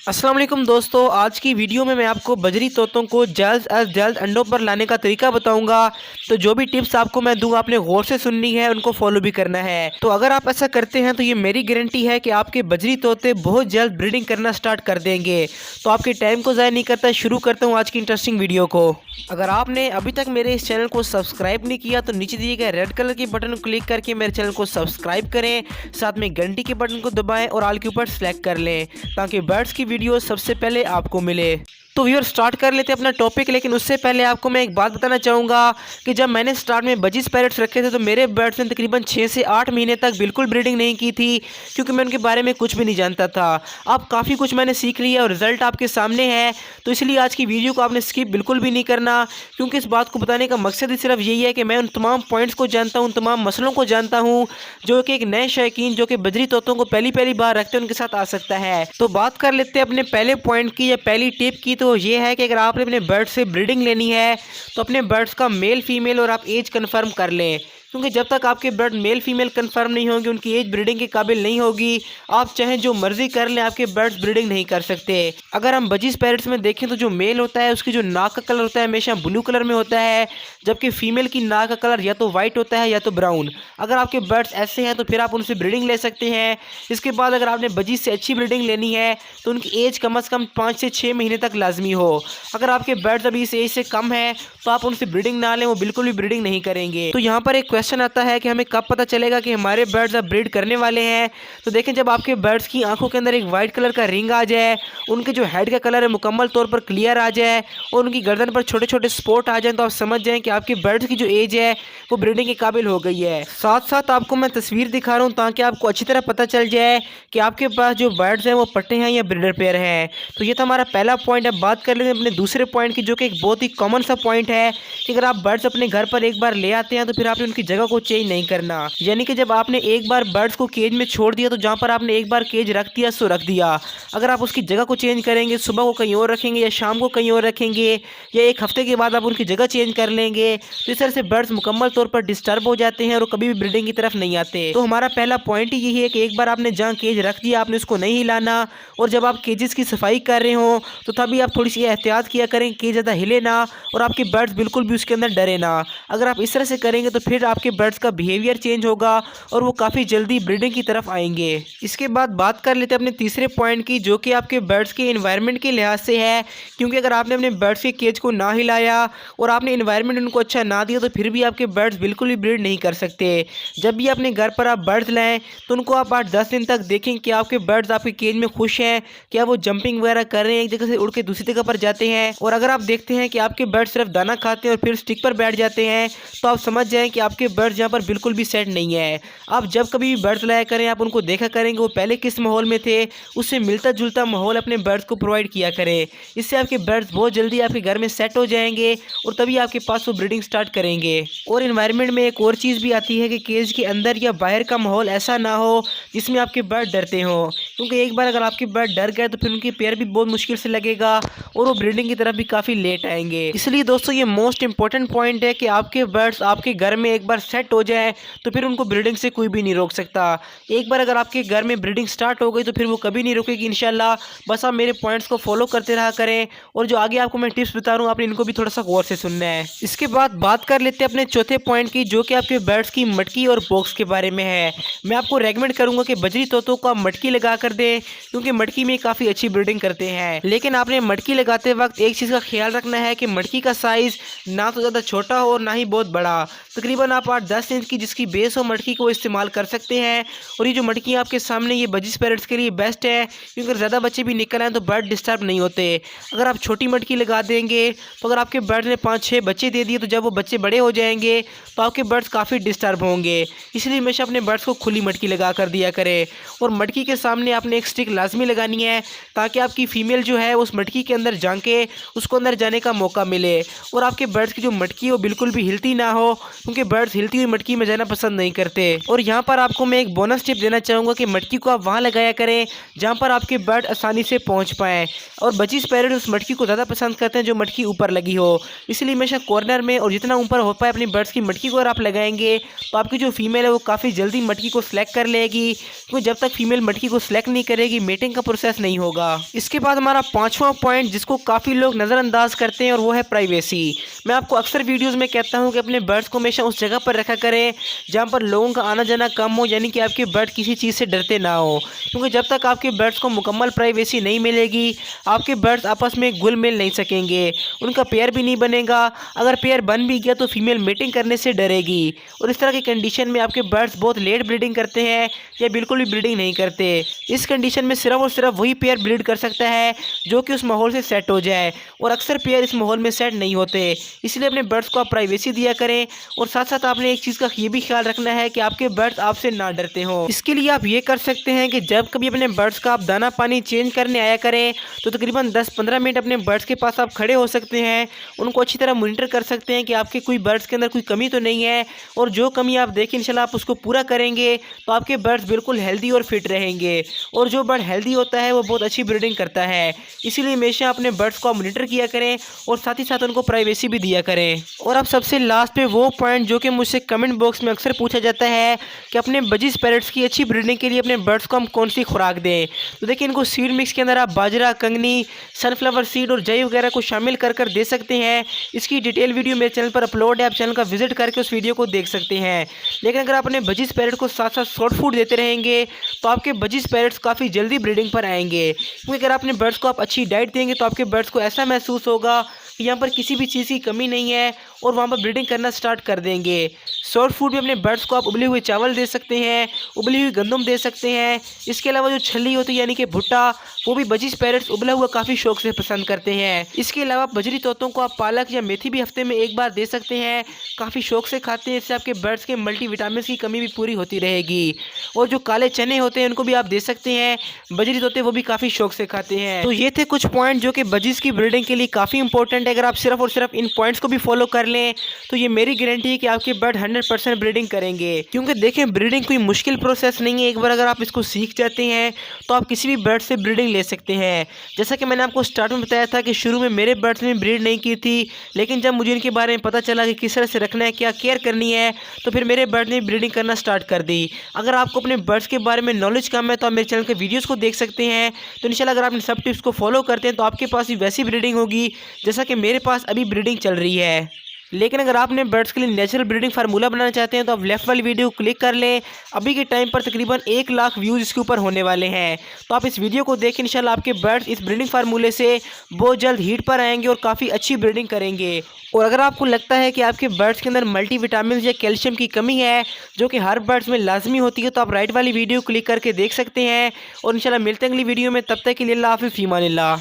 अस्सलाम वालेकुम दोस्तों, आज की वीडियो में मैं आपको बजरी तोतों को जल्द अज जल्द अंडों पर लाने का तरीका बताऊंगा। तो जो भी टिप्स आपको मैं दूंगा आपने गौर से सुननी है, उनको फॉलो भी करना है। तो अगर आप ऐसा करते हैं तो ये मेरी गारंटी है कि आपके बजरी तोते बहुत जल्द ब्रीडिंग करना स्टार्ट कर देंगे। तो आपके टाइम को ज़ाया नहीं करता, शुरू करता हूँ आज की इंटरेस्टिंग वीडियो को। अगर आपने अभी तक मेरे इस चैनल को सब्सक्राइब नहीं किया तो नीचे दिए गए रेड कलर के बटन को क्लिक करके मेरे चैनल को सब्सक्राइब करें, साथ में घंटी के बटन को दबाएं और ऑल के ऊपर सेलेक्ट कर लें ताकि बर्ड्स की वीडियो सबसे पहले आपको मिले। तो व्यूअर स्टार्ट कर लेते हैं अपना टॉपिक, लेकिन उससे पहले आपको मैं एक बात बताना चाहूँगा कि जब मैंने स्टार्ट में बजीज पैरेट्स रखे थे तो मेरे बर्ड्स ने तकरीबन 6 से 8 महीने तक बिल्कुल ब्रीडिंग नहीं की थी, क्योंकि मैं उनके बारे में कुछ भी नहीं जानता था। अब काफ़ी कुछ मैंने सीख लिया और रिजल्ट आपके सामने है, तो इसलिए आज की वीडियो को आपने स्किप बिल्कुल भी नहीं करना, क्योंकि इस बात को बताने का मकसद ही सिर्फ यही है कि मैं उन तमाम पॉइंट्स को जानता हूँ, उन तमाम मसलों को जानता हूँ जो कि एक नए शौकीन जो कि बजरी तोतों को पहली पहली बार रखते हैं उनके साथ आ सकता है। तो बात कर लेते हैं अपने पहले पॉइंट की या पहली टिप की। तो ये है कि अगर आपने अपने बर्ड से ब्रीडिंग लेनी है तो अपने बर्ड्स का मेल फीमेल और आप एज कंफर्म कर लें, क्योंकि जब तक आपके बर्ड मेल फीमेल कंफर्म नहीं होंगे, उनकी एज ब्रीडिंग के काबिल नहीं होगी, आप चाहे जो मर्जी कर लें आपके बर्ड्स ब्रीडिंग नहीं कर सकते। अगर हम बजीज पैरेट्स में देखें तो जो मेल होता है उसकी जो नाक का कलर होता है हमेशा ब्लू कलर में होता है, जबकि फीमेल की नाक का कलर या तो वाइट होता है या तो ब्राउन। अगर आपके बर्ड्स ऐसे हैं तो फिर आप उनसे ब्रीडिंग ले सकते हैं। इसके बाद अगर आपने बजीज से अच्छी ब्रीडिंग लेनी है तो उनकी एज कम से कम 5 से 6 महीने तक लाजमी हो। अगर आपके बर्ड्स अभी इस एज से कम है तो आप उनसे ब्रीडिंग ना लें, वो बिल्कुल भी ब्रीडिंग नहीं करेंगे। तो यहाँ पर एक क्वेश्चन आता है कि हमें कब पता चलेगा कि हमारे बर्ड्स अब ब्रीड करने वाले हैं। तो देखें, जब आपके बर्ड्स की आंखों के अंदर एक वाइट कलर का रिंग आ जाए, उनके जो हेड का कलर है मुकम्मल तौर पर क्लियर आ जाए और उनकी गर्दन पर छोटे छोटे स्पॉट आ जाए, तो आप समझ जाएं कि आपके बर्ड्स की जो एज है वो ब्रीडिंग के काबिल हो गई है। साथ साथ आपको मैं तस्वीर दिखा रहा हूँ ताकि आपको अच्छी तरह पता चल जाए कि आपके पास जो बर्ड्स हैं वो पट्टे हैं या ब्रीडर पेयर हैं। तो ये था हमारा पहला पॉइंट। अब बात कर लेते हैं अपने दूसरे पॉइंट की, जो कि एक बहुत ही कॉमन सा पॉइंट है कि अगर आप बर्ड्स अपने घर पर एक बार ले आते हैं तो फिर आपने उनकी जगह को चेंज नहीं करना। यानी कि जब आपने एक बार बर्ड्स को केज में छोड़ दिया तो जहाँ पर आपने एक बार केज रख दिया सो रख दिया। अगर आप उसकी जगह को चेंज करेंगे, सुबह को कहीं और रखेंगे या शाम को कहीं और रखेंगे या एक हफ्ते के बाद आप उनकी जगह चेंज कर लेंगे, तो इस तरह से बर्ड्स मुकम्मल तौर पर डिस्टर्ब हो जाते हैं और कभी भी ब्रीडिंग की तरफ नहीं आते। तो हमारा पहला पॉइंट ही यही है कि एक बार आपने जहाँ केज रख दिया आपने उसको नहीं हिलाना, और जब आप केजेस की सफाई कर रहे हो तो तभी आप थोड़ी सी एहतियात किया करें, केज ज़्यादा हिले ना और आपके बर्ड्स बिल्कुल भी उसके अंदर डरे ना। अगर आप इस तरह से करेंगे तो फिर आपके बर्ड्स का बिहेवियर चेंज होगा और वो काफ़ी जल्दी ब्रीडिंग की तरफ आएंगे। इसके बाद बात कर लेते हैं अपने तीसरे पॉइंट की, जो कि आपके बर्ड्स के इन्वायरमेंट के लिहाज से है, क्योंकि अगर आपने अपने बर्ड्स के केज को ना हिलाया और आपने इन्वायरमेंट उनको अच्छा ना दिया तो फिर भी आपके बर्ड्स बिल्कुल भी ब्रीड नहीं कर सकते। जब भी अपने घर पर आप बर्ड्स लाएँ तो उनको आप 8-10 दिन तक देखें कि आपके बर्ड्स आपके केज में खुश हैं, क्या वो जंपिंग वगैरह कर रहे हैं, एक जगह से उड़ के दूसरी जगह पर जाते हैं। और अगर आप देखते हैं कि आपके बर्ड्स सिर्फ दाना खाते हैं और फिर स्टिक पर बैठ जाते हैं, तो आप समझ जाएं कि आपके बर्ड्स यहाँ पर बिल्कुल भी सेट नहीं है। आप जब कभी भी बर्ड्स लाया करें आप उनको देखा करेंगे वो पहले किस माहौल में थे, उससे मिलता जुलता माहौल अपने बर्ड्स को प्रोवाइड किया करें। इससे आपके बर्ड्स बहुत जल्दी आपके घर में सेट हो जाएंगे और तभी आपके पास वो ब्रीडिंग स्टार्ट करेंगे। और इन्वायरमेंट में एक और चीज़ भी आती है कि केज के अंदर या बाहर का माहौल ऐसा ना हो जिसमें आपके बर्ड डरते हों, क्योंकि एक बार अगर आपके बर्ड डर गए तो फिर उनके पैर भी बहुत मुश्किल से लगेगा और वो ब्रीडिंग की तरफ भी काफ़ी लेट आएंगे। इसलिए दोस्तों ये मोस्ट इंपॉर्टेंट पॉइंट है कि आपके बर्ड्स आपके घर में एक बार सेट हो जाए तो फिर उनको ब्रीडिंग से कोई भी नहीं रोक सकता। एक बार अगर आपके घर में ब्रीडिंग स्टार्ट हो गई तो फिर वो कभी नहीं रुकेगी इंशाल्लाह। बस आप मेरे पॉइंट्स को फॉलो करते रहा करें और जो आगे आपको मैं टिप्स बता रहा हूँ आपने इनको भी थोड़ा सा गौर से सुनना है। इसके बाद बात कर लेते हैं अपने चौथे पॉइंट की, जो कि आपके बर्ड्स की मटकी और बॉक्स के बारे में है। मैं आपको रेकमेंड करूंगा कि बजरी तोतों को आप मटकी लगा कर दें, क्योंकि मटकी में काफ़ी अच्छी ब्रीडिंग करते हैं। लेकिन आपने मटकी लगाते वक्त एक चीज़ का ख्याल रखना है कि मटकी का साइज़ ना तो ज़्यादा छोटा हो और ना ही बहुत बड़ा। तकरीबन आप 8-10 इंच की जिसकी बेस हो मटकी को इस्तेमाल कर सकते हैं। और ये जो मटकी आपके सामने ये बजीज पैरेट्स के लिए बेस्ट है, क्योंकि अगर ज़्यादा बच्चे भी निकल आए तो बर्ड डिस्टर्ब नहीं होते। अगर आप छोटी मटकी लगा देंगे तो अगर आपके बर्ड ने 5-6 बच्चे दे दिए तो जब वो बच्चे बड़े हो जाएंगे तो आपके बर्ड्स काफ़ी डिस्टर्ब होंगे। इसलिए हमेशा अपने बर्ड्स को खुली मटकी लगा कर दिया करें। और मटकी के सामने आपने एक स्टिक लाजमी लगानी है ताकि आपकी फ़ीमेल जो है उस मटकी के अंदर झांके, उसको अंदर जाने का मौका मिले और आपके बर्ड्स की जो मटकी हो बिल्कुल भी हिलती ना हो, क्योंकि बर्ड्स हिलती हुई मटकी में जाना पसंद नहीं करते। और यहाँ पर आपको मैं एक बोनस टिप देना चाहूँगा कि मटकी को आप वहाँ लगाया करें जहाँ पर आपके बर्ड आसानी से पहुँच पाएँ। और बजीज पैरेट उस मटकी को ज़्यादा पसंद करते हैं जो मटकी ऊपर लगी हो, इसलिए हमेशा कॉर्नर में और जितना ऊपर हो पाए अपनी बर्ड्स की मटकी को अगर आप लगाएंगे तो आपकी जो फीमेल है वो काफ़ी जल्दी मटकी को सिलेक्ट कर लेगी, क्योंकि जब तक फीमेल मटकी को सिलेक्ट नहीं करेगी मेटिंग का प्रोसेस नहीं होगा। इसके बाद हमारा पांचवा पॉइंट जिसको काफ़ी लोग नज़रअंदाज करते हैं और वो है प्राइवेसी। मैं आपको अक्सर वीडियोज़ में कहता हूँ कि अपने बर्ड्स को हमेशा उस जगह पर रखा करें जहाँ पर लोगों का आना जाना कम हो, यानी कि आपके बर्ड किसी चीज़ से डरते ना हो, क्योंकि जब तक आपके बर्ड्स को मुकम्मल प्राइवेसी नहीं मिलेगी आपके बर्ड्स आपस में घुल मिल नहीं सकेंगे, उनका पेयर भी नहीं बनेगा। अगर पेयर बन भी गया तो फीमेल मीटिंग करने से डरेगी, और इस तरह की कंडीशन में आपके बर्ड्स बहुत लेट ब्रीडिंग करते हैं या बिल्कुल भी ब्रीडिंग नहीं करते। इस कंडीशन में सिर्फ और सिर्फ वही पेयर ब्रीड कर सकता है जो कि उस माहौल से सेट हो जाए, और अक्सर पेयर इस माहौल में सेट नहीं होते। इसलिए अपने बर्ड्स को आप प्राइवेसी दिया करें, और साथ साथ आपने एक चीज़ का ये भी ख्याल रखना है कि आपके बर्ड्स आपसे ना डरते हो। इसके लिए आप ये कर सकते हैं कि जब कभी अपने बर्ड्स का आप दाना पानी चेंज करने आया करें तो तकरीबन 10-15 मिनट अपने बर्ड्स के पास आप खड़े हो सकते हैं, उनको अच्छी तरह मॉनिटर कर सकते हैं कि आपके कोई बर्ड्स के अंदर कोई कमी तो नहीं है, और जो कमी आप देखें इंशाल्लाह आप उसको पूरा करेंगे तो आपके बर्ड्स बिल्कुल हेल्दी और फिट रहेंगे। और जो बर्ड हेल्दी होता है वो बहुत अच्छी ब्रीडिंग करता है, इसीलिए हमेशा अपने बर्ड्स को आप मॉनिटर किया करें और साथ ही साथ उनको प्राइवेसी भी दिया करें। और अब सबसे लास्ट पे वो पॉइंट जो कि मुझसे कमेंट बॉक्स में अक्सर पूछा जाता है कि अपने बजीज पैरेट्स की अच्छी ब्रीडिंग के लिए अपने बर्ड्स को हम कौन सी खुराक दें। तो देखिए, इनको सीड मिक्स के अंदर आप बाजरा, कंगनी, सनफ्लावर सीड और जई वगैरह को शामिल कर दे सकते हैं। इसकी डिटेल वीडियो मेरे चैनल पर अपलोड है, आप चैनल का विजिट करके उस वीडियो को देख सकते हैं। लेकिन अगर आप अपने बजीज पैरेट को साथ साथ शॉर्ट फूड देते रहेंगे तो आपके बजीज पैरेट्स काफ़ी जल्दी ब्रीडिंग पर आएंगे, क्योंकि अगर आपने बर्ड्स को आप अच्छी डाइट देंगे तो आपके बर्ड्स को ऐसा महसूस होगा कि यहाँ पर किसी भी चीज़ की कमी नहीं है और वहाँ पर ब्रीडिंग करना स्टार्ट कर देंगे। शॉर्ट फूड में अपने बर्ड्स को आप उबले हुए चावल दे सकते हैं, उबली हुई गंदम दे सकते हैं। इसके अलावा जो छल्ली होती है यानी कि भुट्टा, वो भी बजीज पैरेट्स उबला हुआ काफ़ी शौक से पसंद करते हैं। इसके अलावा बजरी तोतों को आप पालक या मेथी भी हफ्ते में एक बार दे सकते हैं, काफ़ी शौक से खाते हैं। इससे आपके बर्ड्स के मल्टीविटामिन की कमी भी पूरी होती रहेगी। और जो काले चने होते हैं उनको भी आप दे सकते हैं, बजरी तोते वो भी काफ़ी शौक से खाते हैं। तो ये थे कुछ पॉइंट जो कि बजीज की ब्रीडिंग के लिए काफ़ी इंपॉर्टेंट है। अगर आप सिर्फ और सिर्फ इन पॉइंट्स को भी फॉलो कर लें तो ये मेरी गारंटी है कि आपके बर्ड 100% ब्रीडिंग करेंगे, क्योंकि देखें ब्रीडिंग कोई मुश्किल प्रोसेस नहीं है। एक बार अगर आप इसको सीख जाते हैं तो आप किसी भी बर्ड से ब्रीडिंग ले सकते हैं। जैसा कि मैंने आपको स्टार्ट में बताया था कि शुरू में मेरे बर्ड्स ने ब्रीड नहीं की थी, लेकिन जब मुझे इनके बारे में पता चला कि किस तरह से रखना है, क्या केयर करनी है, तो फिर मेरे बर्ड ने ब्रीडिंग करना स्टार्ट कर दी। अगर आपको अपने बर्ड्स के बारे में नॉलेज कम है तो आप मेरे चैनल के वीडियोज़ को देख सकते हैं। तो इंशाल्लाह अगर आप इन सब टिप्स को फॉलो करते हैं तो आपके पास भी वैसी ब्रीडिंग होगी जैसा कि मेरे पास अभी ब्रीडिंग चल रही है। लेकिन अगर आपने बर्ड्स के लिए नेचुरल ब्रीडिंग फार्मूला बनाना चाहते हैं तो आप लेफ्ट वाली वीडियो क्लिक कर लें। अभी के टाइम पर तकरीबन 1 लाख व्यूज़ इसके ऊपर होने वाले हैं, तो आप इस वीडियो को देखें। इंशाल्लाह आपके बर्ड्स इस ब्रीडिंग फार्मूले से बहुत जल्द हीट पर आएंगे और काफ़ी अच्छी ब्रीडिंग करेंगे। और अगर आपको लगता है कि आपके बर्ड्स के अंदर मल्टीविटामिन या कैल्शियम की कमी है जो कि हर बर्ड्स में लाजमी होती है, तो आप राइट वाली वीडियो क्लिक करके देख सकते हैं। और इंशाल्लाह मिलते हैं अगली वीडियो में, तब तक के लिए अल्लाह हाफ़िज़, फ़ी अमानिल्लाह।